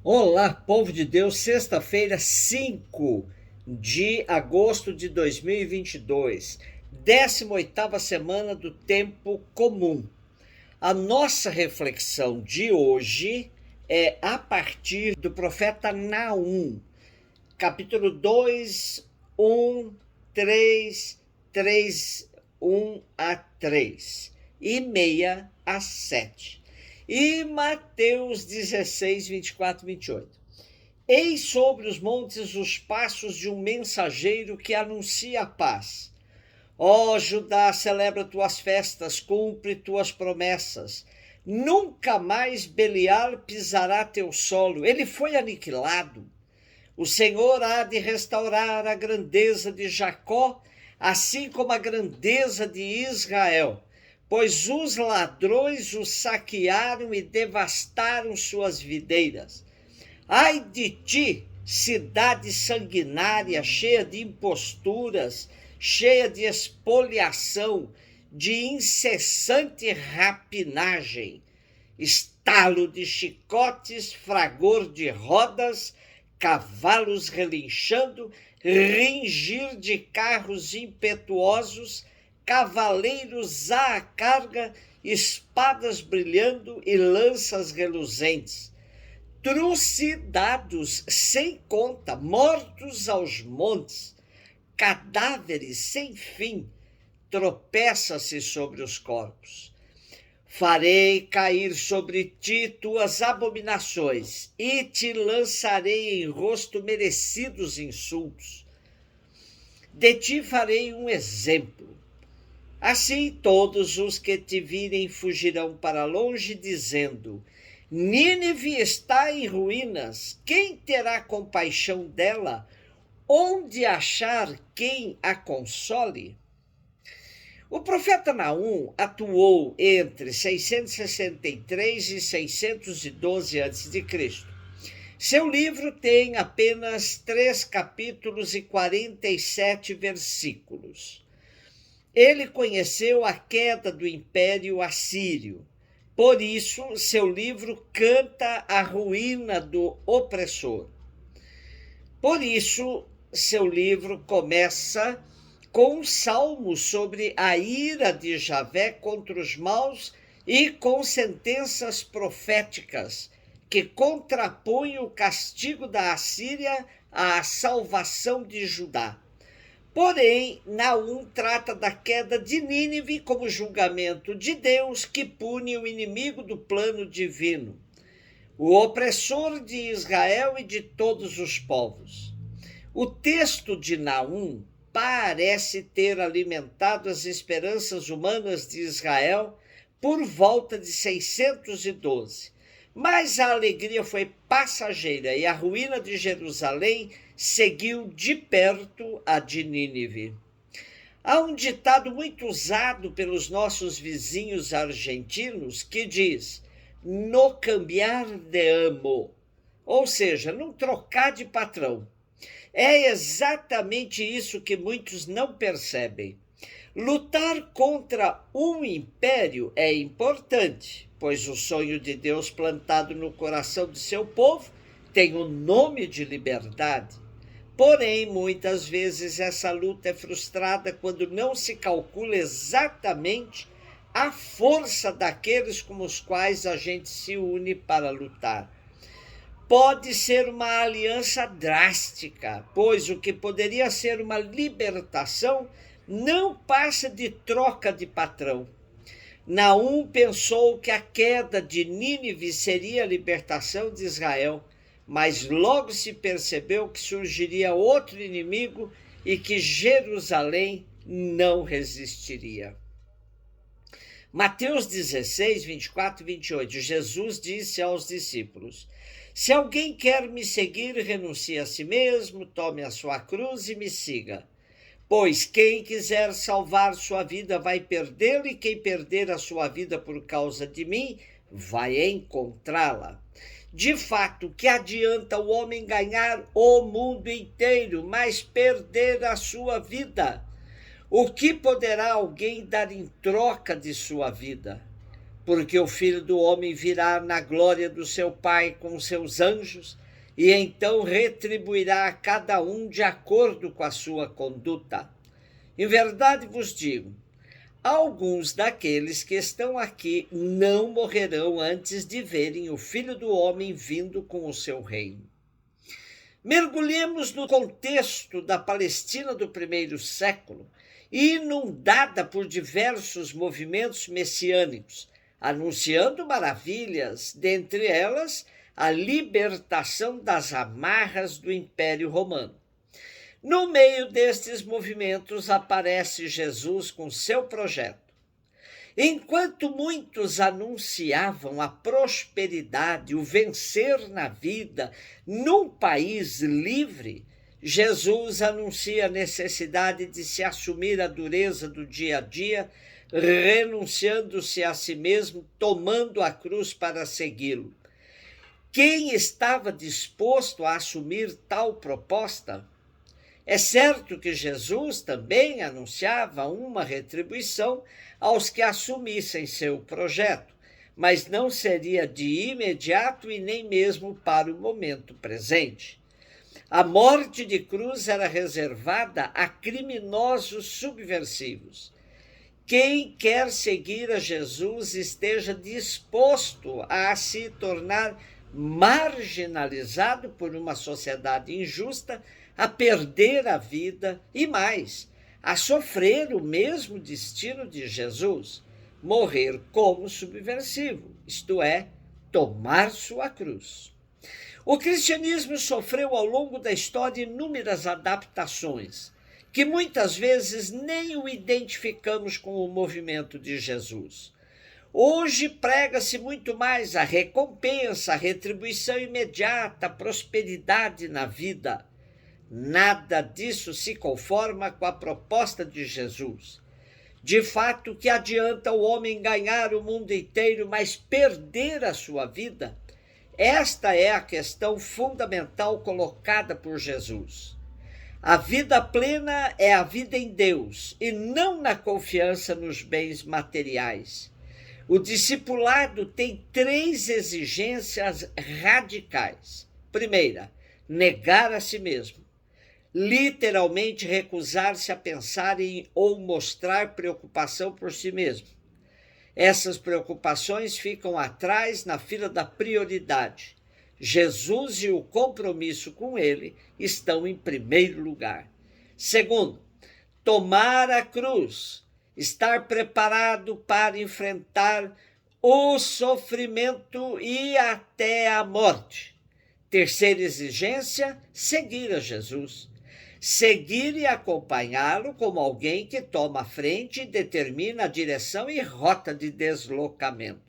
Olá, povo de Deus, sexta-feira, 5 de agosto de 2022, 18ª semana do tempo comum. A nossa reflexão de hoje é a partir do profeta Naum, capítulo 2, 1, 3, 3, 1 a 3 e 6 a 7. E Mateus 16, 24, 28. Eis sobre os montes os passos de um mensageiro que anuncia a paz. Ó Judá, celebra tuas festas, cumpre tuas promessas. Nunca mais Belial pisará teu solo, ele foi aniquilado. O Senhor há de restaurar a grandeza de Jacó, assim como a grandeza de Israel. Pois os ladrões o saquearam e devastaram suas videiras. Ai de ti, cidade sanguinária, cheia de imposturas, cheia de espoliação, de incessante rapinagem, estalo de chicotes, fragor de rodas, cavalos relinchando, ringir de carros impetuosos, cavaleiros à carga, espadas brilhando e lanças reluzentes. Trucidados sem conta, mortos aos montes, cadáveres sem fim, tropeça-se sobre os corpos. Farei cair sobre ti tuas abominações e te lançarei em rosto merecidos insultos. De ti farei um exemplo. Assim todos os que te virem fugirão para longe, dizendo: Nínive está em ruínas, quem terá compaixão dela? Onde achar quem a console? O profeta Naum atuou entre 663 e 612 a.C. Seu livro tem apenas 3 capítulos e 47 versículos. Ele conheceu a queda do Império Assírio. Por isso, seu livro canta a ruína do opressor. Por isso, seu livro começa com um salmo sobre a ira de Javé contra os maus e com sentenças proféticas que contrapõem o castigo da Assíria à salvação de Judá. Porém, Naum trata da queda de Nínive como julgamento de Deus que pune o inimigo do plano divino, o opressor de Israel e de todos os povos. O texto de Naum parece ter alimentado as esperanças humanas de Israel por volta de 612. Mas a alegria foi passageira e a ruína de Jerusalém seguiu de perto a de Nínive. Há um ditado muito usado pelos nossos vizinhos argentinos que diz: no cambiar de amo, ou seja, não trocar de patrão. É exatamente isso que muitos não percebem. Lutar contra um império é importante, pois o sonho de Deus plantado no coração de seu povo tem o nome de liberdade. Porém, muitas vezes essa luta é frustrada quando não se calcula exatamente a força daqueles com os quais a gente se une para lutar. Pode ser uma aliança drástica, pois o que poderia ser uma libertação não passa de troca de patrão. Naum pensou que a queda de Nínive seria a libertação de Israel, mas logo se percebeu que surgiria outro inimigo e que Jerusalém não resistiria. Mateus 16, 24 e 28, Jesus disse aos discípulos: se alguém quer me seguir, renuncie a si mesmo, tome a sua cruz e me siga. Pois quem quiser salvar sua vida vai perdê-la, e quem perder a sua vida por causa de mim vai encontrá-la. De fato, que adianta o homem ganhar o mundo inteiro, mas perder a sua vida? O que poderá alguém dar em troca de sua vida? porque o Filho do Homem virá na glória do seu Pai com seus anjos, e então retribuirá a cada um de acordo com a sua conduta. Em verdade vos digo, alguns daqueles que estão aqui não morrerão antes de verem o Filho do Homem vindo com o seu reino. Mergulhemos no contexto da Palestina do primeiro século, inundada por diversos movimentos messiânicos, anunciando maravilhas, dentre elas a libertação das amarras do Império Romano. No meio destes movimentos aparece Jesus com seu projeto. Enquanto muitos anunciavam a prosperidade, o vencer na vida, num país livre, Jesus anuncia a necessidade de se assumir a dureza do dia a dia, renunciando-se a si mesmo, tomando a cruz para segui-lo. Quem estava disposto a assumir tal proposta? É certo que Jesus também anunciava uma retribuição aos que assumissem seu projeto, mas não seria de imediato e nem mesmo para o momento presente. A morte de cruz era reservada a criminosos subversivos. Quem quer seguir a Jesus esteja disposto a se tornar marginalizado por uma sociedade injusta, a perder a vida e mais, a sofrer o mesmo destino de Jesus, morrer como subversivo, isto é, tomar sua cruz. O cristianismo sofreu ao longo da história inúmeras adaptações, que muitas vezes nem o identificamos com o movimento de Jesus. Hoje prega-se muito mais a recompensa, a retribuição imediata, a prosperidade na vida. Nada disso se conforma com a proposta de Jesus. De fato, que adianta o homem ganhar o mundo inteiro, mas perder a sua vida? Esta é a questão fundamental colocada por Jesus. A vida plena é a vida em Deus e não na confiança nos bens materiais. O discipulado tem 3 exigências radicais. Primeira, negar a si mesmo. Literalmente recusar-se a pensar em ou mostrar preocupação por si mesmo. Essas preocupações ficam atrás na fila da prioridade. Jesus e o compromisso com ele estão em primeiro lugar. Segundo, tomar a cruz, estar preparado para enfrentar o sofrimento e até a morte. Terceira exigência, seguir a Jesus. Seguir e acompanhá-lo como alguém que toma a frente e determina a direção e rota de deslocamento.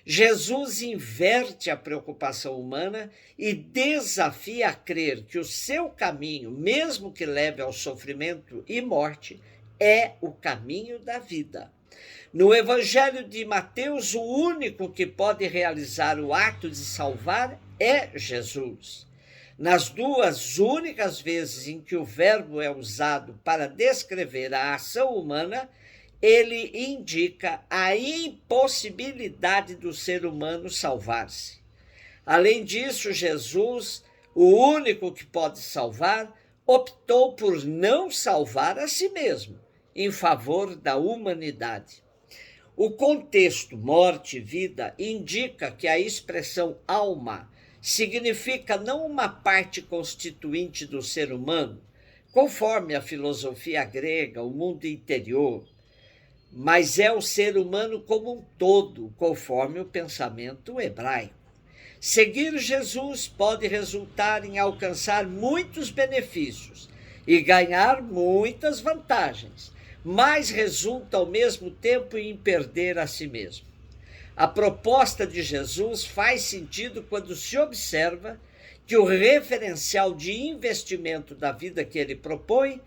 Jesus inverte a preocupação humana e desafia a crer que o seu caminho, mesmo que leve ao sofrimento e morte, é o caminho da vida. No Evangelho de Mateus, o único que pode realizar o ato de salvar é Jesus. Nas 2 únicas vezes em que o verbo é usado para descrever a ação humana, ele indica a impossibilidade do ser humano salvar-se. Além disso, Jesus, o único que pode salvar, optou por não salvar a si mesmo, em favor da humanidade. O contexto morte e vida indica que a expressão alma significa não uma parte constituinte do ser humano, conforme a filosofia grega, o mundo interior, mas é o ser humano como um todo, conforme o pensamento hebraico. Seguir Jesus pode resultar em alcançar muitos benefícios e ganhar muitas vantagens, mas resulta ao mesmo tempo em perder a si mesmo. A proposta de Jesus faz sentido quando se observa que o referencial de investimento da vida que ele propõe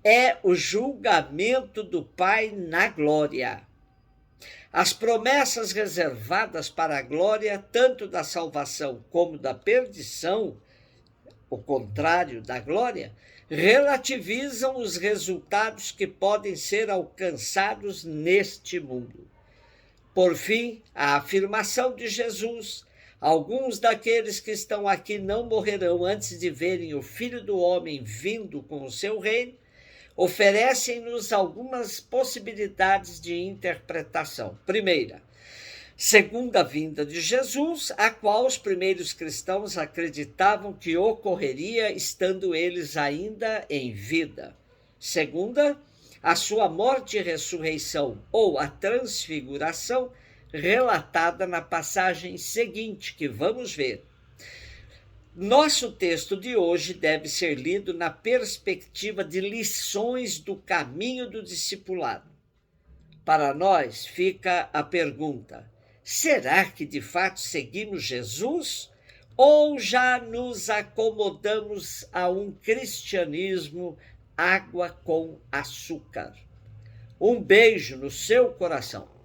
é o julgamento do Pai na glória. As promessas reservadas para a glória, tanto da salvação como da perdição, o contrário da glória, relativizam os resultados que podem ser alcançados neste mundo. Por fim, a afirmação de Jesus: alguns daqueles que estão aqui não morrerão antes de verem o Filho do Homem vindo com o seu reino, oferecem-nos algumas possibilidades de interpretação. Primeira, segunda vinda de Jesus, a qual os primeiros cristãos acreditavam que ocorreria estando eles ainda em vida. Segunda, a sua morte e ressurreição, ou a transfiguração, relatada na passagem seguinte, que vamos ver. Nosso texto de hoje deve ser lido na perspectiva de lições do caminho do discipulado. Para nós fica a pergunta: será que de fato seguimos Jesus? Ou já nos acomodamos a um cristianismo água com açúcar? Um beijo no seu coração.